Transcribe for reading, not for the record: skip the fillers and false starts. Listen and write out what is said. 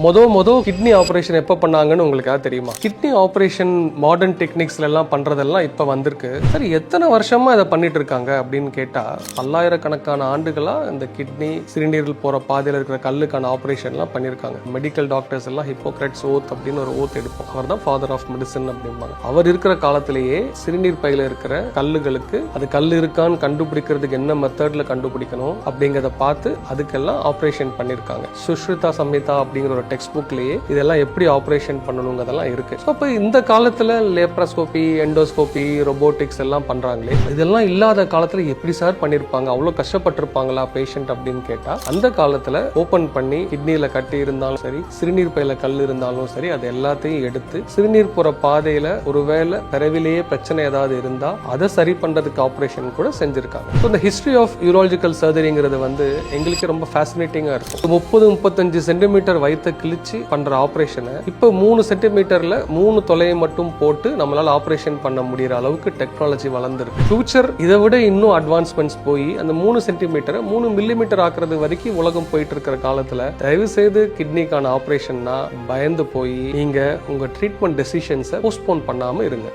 மொத kidney operation எப்ப பண்ணாங்கன்னு உங்களுக்கு தெரியுமா? கிட்னி ஆபரேஷன் மாடர்ன் டெக்னிக்ஸ்ல எல்லாம் பண்றதெல்லாம் இப்ப வந்திருக்கு. சரி, எத்தனை வருஷமா இதை பண்ணிட்டு இருக்காங்க அப்படின்னு கேட்டா, பல்லாயிரக்கணக்கான ஆண்டுகளா இந்த கிட்னி சிறுநீரில் போற பாதையில இருக்கிற கல்லுக்கான ஆபரேஷன் எல்லாம் பண்ணிருக்காங்க. மெடிக்கல் டாக்டர்ஸ் எல்லாம் ஹிப்போக்ரட்ஸ் ஓத் அப்படின்னு ஒரு ஓத் எடுப்போம். அவர் தான் ஃபாதர் ஆஃப் மெடிசன் அப்படிம்பாங்க. அவர் இருக்கிற காலத்திலேயே சிறுநீர் பையில இருக்கிற கல்லுகளுக்கு அது கல் இருக்கான்னு கண்டுபிடிக்கிறதுக்கு என்ன மெத்தட்ல கண்டுபிடிக்கணும் அப்படிங்கறத பார்த்து அதுக்கெல்லாம் ஆபரேஷன் பண்ணிருக்காங்க. சுஷ்ருதா சம்ஹிதா அப்படிங்கிற ஒரு டெக்ஸ்ட் புக்லயே இதெல்லாம் எப்படி ஆபரேஷன் பண்ணணுங்கிறதெல்லாம் இருக்கு. அப்ப இந்த காலத்துல லேப்ரோஸ்கோபி, எண்டோஸ்கோபி, ரோபோட்டிக்ஸ் எல்லாம் பண்றாங்களே, இதெல்லாம் இல்லாத காலத்துல எப்படி சார் பண்ணிருப்பாங்க? அவ்வளவு கஷ்டப்பட்டிருப்பாங்களா பேஷண்ட் அப்படின்னு கேட்டா, அந்த காலத்துல ஓபன் பண்ணி கிட்னில கட்டி இருந்தாலும் சரி, சிறுநீர் பையில கல் இருந்தாலும் சரி, அது எல்லாத்தையும் எடுத்து சிறுநீர் போற பாதையில ஒருவேளை பிறவிலேயே பிரச்சனை ஏதாவது இருந்தா அதை சரி பண்றதுக்கு ஆபரேஷன் கூட செஞ்சிருக்காங்க. இந்த ஹிஸ்டரி ஆஃப் யூராலஜிக்கல் சர்ஜரிங்கிறது எங்களுக்கு ரொம்ப ஃபேசினேட்டிங்கா இருக்கும். 30-35 சென்டிமீட்டர் வயித்தை கிழிச்சு பண்ற ஆபரேஷனை இப்ப 3 சென்டிமீட்டர்ல 3 தொலையை மட்டும் போட்டு நம்மளால ஆபரேஷன் பண்ண முடியற அளவுக்கு டெக்னாலஜி வளர்ந்துருக்கு. ஃபியூச்சர் இதை விட இன்னும் அட்வான்ஸ்மெண்ட்ஸ் போய் அந்த 3 சென்டிமீட்டரை 3 மில்லிமீட்டர் ஆக்குறது வரைக்கும் உலகம் போயிட்டு இருக்கிற காலத்துல தயவு செய்து கிட்னிக்கான ஆபரேஷன்னா பயந்து போய் நீங்க உங்க ட்ரீட்மெண்ட் டெசிஷன்ஸை போஸ்ட்போன் பண்ணாம இருங்க.